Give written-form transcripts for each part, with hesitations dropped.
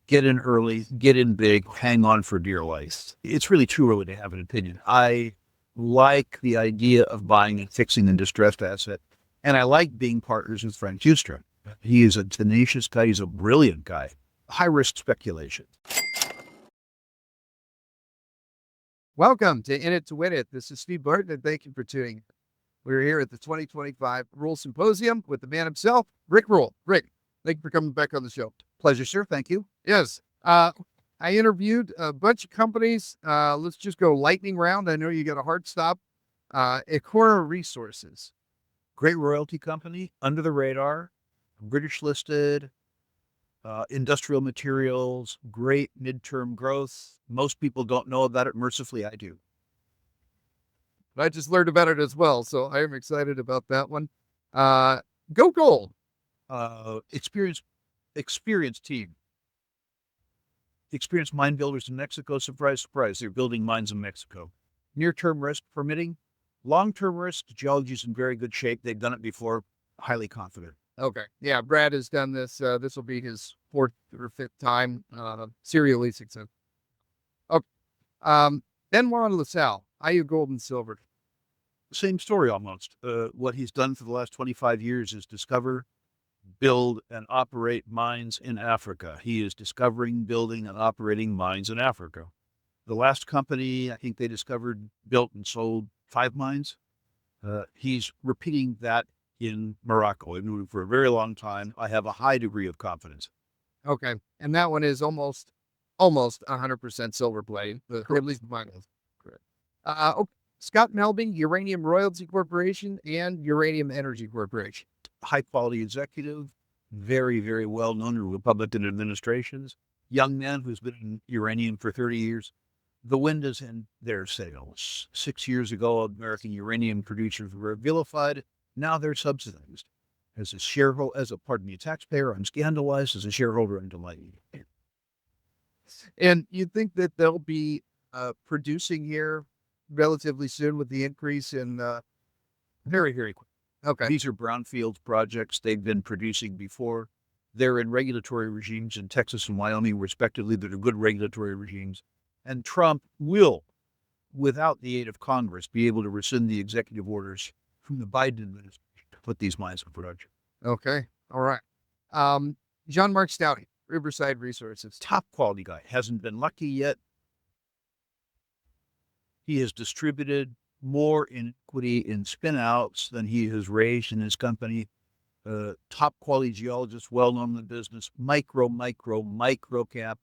get in early, get in big, hang on for dear life. It's really too early to have an opinion. I like the idea of buying and fixing a distressed asset, and I like being partners with Frank Giustra. He is a tenacious guy. He's a brilliant guy. High risk speculation. Welcome to In It to Win It. This is Steve Barton, and thank you for tuning in. We're here at the 2025 Rule Symposium with the man himself, Rick Rule. Rick, thank you for coming back on the show. Pleasure, sir. Thank you. Yes. I interviewed a bunch of companies. Let's just go lightning round. I know you got a hard stop. Ecora Resources. Great royalty company, under the radar, British listed, industrial materials, great midterm growth. Most people don't know about it. Mercifully, I do. I just learned about it as well, so I am excited about that one. GoGold. Experienced team. Experienced mine builders in Mexico. Surprise, surprise. They're building mines in Mexico. Near-term risk permitting. Long-term risk, geology's in very good shape. They've done it before. Highly confident. Okay. Yeah, Brad has done this. This will be his fourth or fifth time. Serially successful. Okay. Benoit LaSalle, IU Gold and Silver. Same story almost. What he's done for the last 25 years is discover, build, and operate mines in Africa. He is discovering, building, and operating mines in Africa. The last company, I think they discovered, built, and sold 5 mines. He's repeating that in Morocco. I've known him for a very long time. I have a high degree of confidence. Okay. And that one is almost 100% silver play, or at least mine is. Correct. Okay. Scott Melby, Uranium Royalty Corporation and Uranium Energy Corporation. High quality executive, very, very well known in Republican administrations. Young man who's been in uranium for 30 years. The wind is in their sails. 6 years ago, American uranium producers were vilified. Now they're subsidized. As a taxpayer, I'm scandalized. As a shareholder, I'm delighted. And you think that they'll be producing here relatively soon with the increase in very, very quick. Okay. These are brownfield projects. They've been producing before. They're in regulatory regimes in Texas and Wyoming, respectively, that are good regulatory regimes. And Trump will, without the aid of Congress, be able to rescind the executive orders from the Biden administration to put these mines in production. Okay. All right. Jean-Marc Stouty, Riverside Resources. Top quality guy. Hasn't been lucky yet. He has distributed more in equity in spin-outs than he has raised in his company. Top quality geologist, well known in the business, micro cap.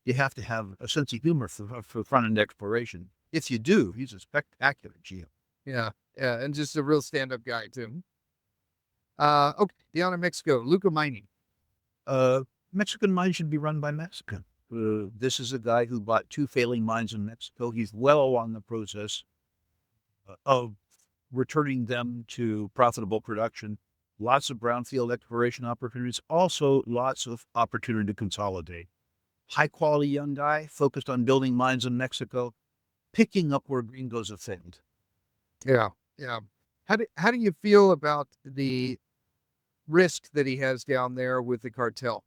You have to have a sense of humor for front-end exploration. If you do, he's a spectacular geo. Yeah, and just a real stand-up guy, too. Okay, down in Mexico, Luca Mining. Mexican mines should be run by Mexicans. This is a guy who bought 2 failing mines in Mexico. He's well along the process of returning them to profitable production. Lots of brownfield exploration opportunities, also lots of opportunity to consolidate. High quality young guy focused on building mines in Mexico, picking up where gringos have failed. Yeah. How do you feel about the risk that he has down there with the cartel?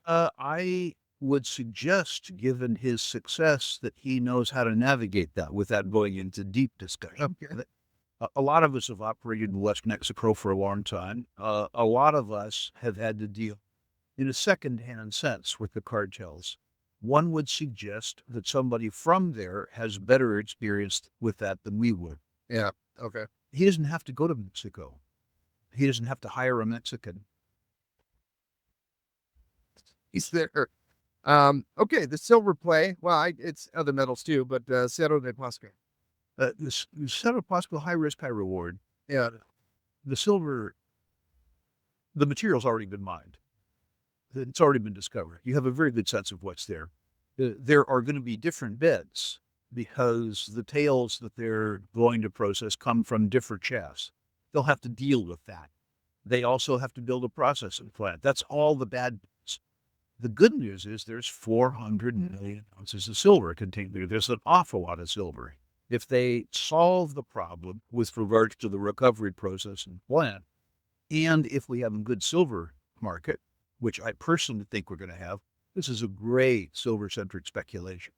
I would suggest, given his success, that he knows how to navigate that without going into deep discussion. Okay. A lot of us have operated in West Mexico for a long time. A lot of us have had to deal in a second-hand sense with the cartels. One would suggest that somebody from there has better experience with that than we would. Yeah. Okay. He doesn't have to go to Mexico. He doesn't have to hire a Mexican. He's there. Okay, the silver play. Well, it's other metals too, but Cerro de Pasco. The Cerro de Pasco, high risk, high reward. Yeah. The silver, the material's already been mined. It's already been discovered. You have a very good sense of what's there. There are going to be different beds because the tails that they're going to process come from different shafts. They'll have to deal with that. They also have to build a processing plant. That's all the bad bits. The good news is there's 400 million ounces of silver contained there. There's an awful lot of silver. If they solve the problem with regards to the recovery process and plant, and if we have a good silver market, which I personally think we're going to have, This is a great silver-centric speculation.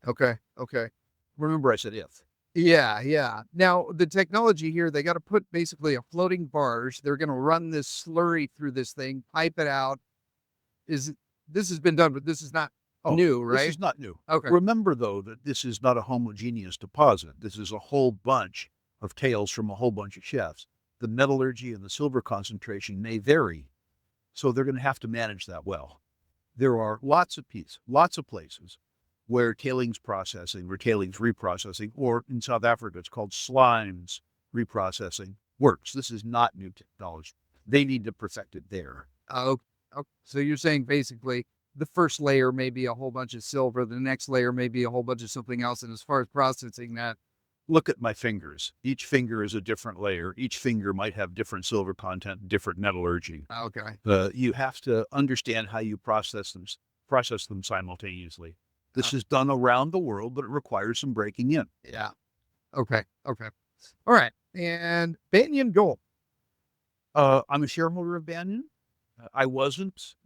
Okay. Okay. Remember I said if. Yeah, yeah. Now the technology here, they got to put basically a floating barge. They're going to run this slurry through this thing, pipe it out. Is this has been done, but this is not Oh, new, this right? is not new. Okay. Remember, though, that this is not a homogeneous deposit. This is a whole bunch of tails from a whole bunch of shafts. The metallurgy and the silver concentration may vary, so they're going to have to manage that well. There are lots of places where tailings processing or tailings reprocessing, or in South Africa, it's called slimes reprocessing, works. This is not new technology. They need to perfect it there. Oh, okay. So you're saying basically the first layer may be a whole bunch of silver, the next layer may be a whole bunch of something else. And as far as processing that, Look at my fingers. Each finger is a different layer. Each finger might have different silver content, different metallurgy. okay. You have to understand how you process them simultaneously. This is done around the world, but it requires some breaking in. Yeah. Okay. Okay. All right. And Banyan Gold. I'm a shareholder of Banyan. I wasn't.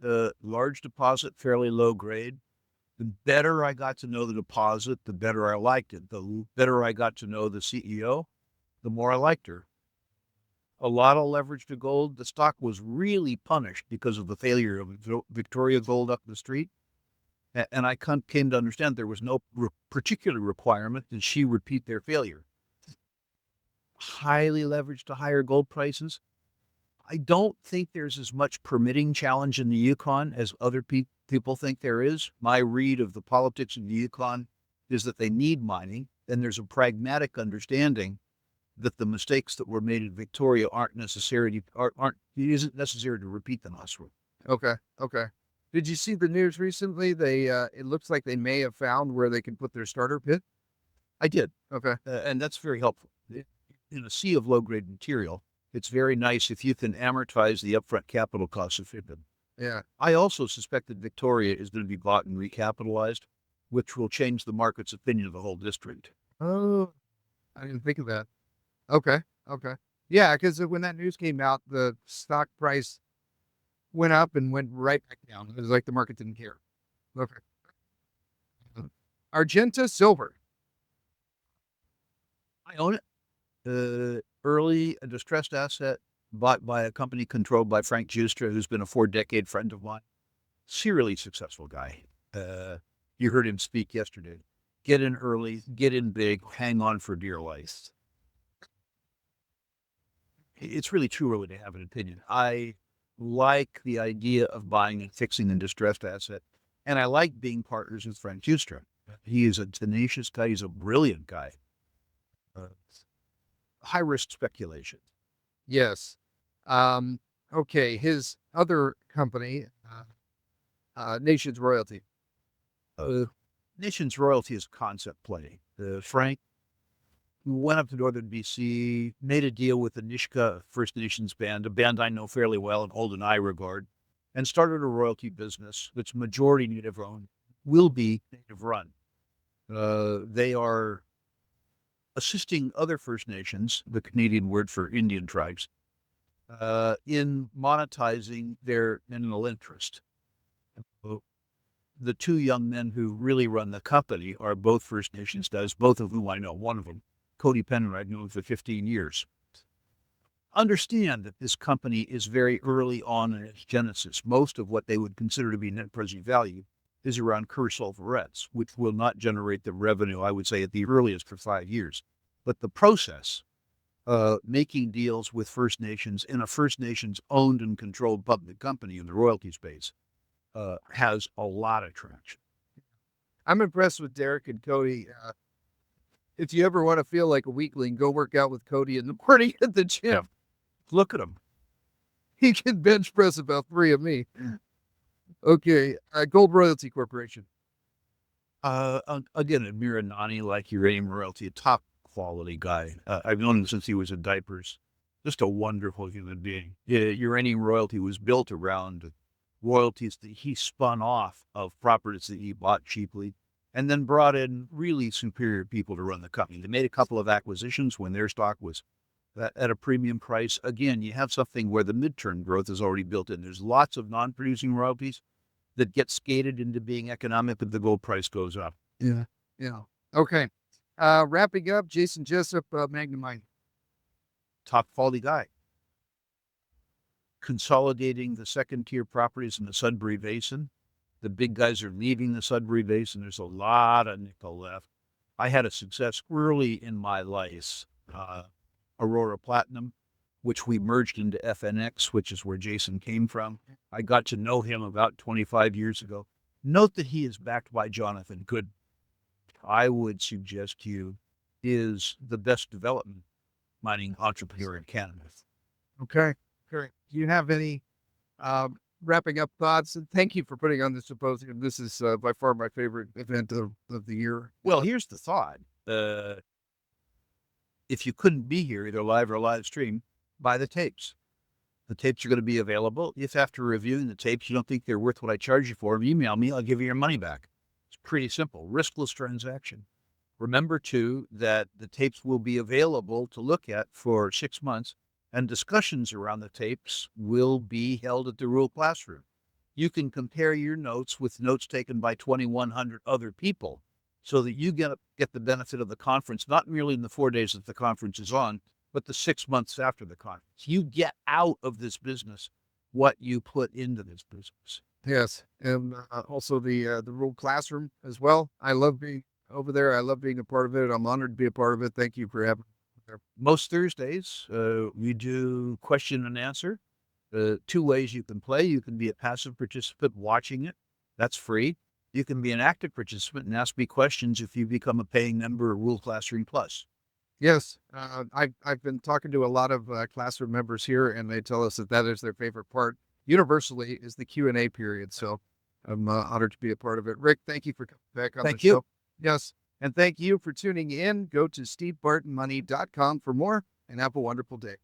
Large deposit, fairly low grade. The better I got to know the deposit, the better I liked it. The better I got to know the CEO, the more I liked her. A lot of leverage to gold. The stock was really punished because of the failure of Victoria Gold up the street. And I came to understand there was no particular requirement that she repeat their failure. Highly leveraged to higher gold prices. I don't think there's as much permitting challenge in the Yukon as other people think there is. My read of the politics in the Yukon is that they need mining, and there's a pragmatic understanding that the mistakes that were made in Victoria isn't necessary to repeat them elsewhere. Okay. Okay. Did you see the news recently? They it looks like they may have found where they can put their starter pit. I did, Okay. and that's very helpful. In a sea of low-grade material, it's very nice if you can amortize the upfront capital costs of it. Yeah. I also suspect that Victoria is going to be bought and recapitalized, which will change the market's opinion of the whole district. Oh, I didn't think of that. Okay. Okay. Yeah, because when that news came out, the stock price went up and went right back down. It was like the market didn't care. Okay. Argenta Silver. I own it. Early, a distressed asset bought by a company controlled by Frank Giustra, who's been a 4-decade friend of mine. Serially successful guy. You heard him speak yesterday. Get in early, get in big, hang on for dear life. It's really too early to have an opinion. I like the idea of buying and fixing a distressed asset, and I like being partners with Frank Giustra. He is a tenacious guy. He's a brilliant guy. High risk speculation. Yes. Okay. His other company, Nations Royalty. Nations Royalty is a concept play. Frank went up to northern BC, made a deal with the Nishka First Nations band, a band I know fairly well and hold in high regard, and started a royalty business that's majority native owned, will be native run. They are assisting other First Nations, the Canadian word for Indian tribes, in monetizing their mineral interest. The two young men who really run the company are both First Nations guys, both of whom I know. One of them, Cody Penner, I've known for 15 years. Understand that this company is very early on in its genesis. Most of what they would consider to be net present value is around sulfurettes, which will not generate the revenue, I would say, at the earliest for 5 years. But the process, making deals with First Nations in a First Nations owned and controlled public company in the royalty space, has a lot of traction. I'm impressed with Derek and Cody. If you ever want to feel like a weakling, go work out with Cody in the morning at the gym. Yeah. Look at him. He can bench press about 3 of me. Okay. Gold Royalty Corporation. Again, Amir Anani, like Uranium Royalty, a top quality guy. I've known him since he was in diapers. Just a wonderful human being. Uranium Royalty was built around royalties that he spun off of properties that he bought cheaply, and then brought in really superior people to run the company. They made a couple of acquisitions when their stock was at a premium price. Again, you have something where the midterm growth is already built in. There's lots of non-producing royalties, that get skated into being economic if the gold price goes up. Yeah. Yeah. Okay. Wrapping up, Jason Jessup, Magnum Mining. Top quality guy. Consolidating the second tier properties in the Sudbury Basin. The big guys are leaving the Sudbury Basin. There's a lot of nickel left. I had a success early in my life. Aurora Platinum, which we merged into FNX, which is where Jason came from. I got to know him about 25 years ago. Note that he is backed by Jonathan Good. I would suggest to you is the best development mining entrepreneur in Canada. Okay. Great. Do you have any wrapping up thoughts? And thank you for putting on this symposium. This is by far my favorite event of the year. Well, here's the thought. If you couldn't be here, either live or live stream, buy the tapes. The tapes are going to be available. If after reviewing the tapes, you don't think they're worth what I charge you for them, email me. I'll give you your money back. It's pretty simple. Riskless transaction. Remember, too, that the tapes will be available to look at for 6 months, and discussions around the tapes will be held at the Rule Classroom. You can compare your notes with notes taken by 2,100 other people so that you get the benefit of the conference, not merely in the 4 days that the conference is on, but the 6 months after the conference. You get out of this business what you put into this business. Yes, and also the Rule Classroom as well. I love being over there. I love being a part of it. I'm honored to be a part of it. Thank you for having me there. Most Thursdays, we do question and answer. 2 ways you can play. You can be a passive participant watching it. That's free. You can be an active participant and ask me questions if you become a paying member of Rule Classroom Plus. Yes, I've been talking to a lot of classroom members here, and they tell us that is their favorite part. Universally, is the Q&A period. So I'm honored to be a part of it. Rick, thank you for coming back on the show. Yes, and thank you for tuning in. Go to stevebartonmoney.com for more, and have a wonderful day.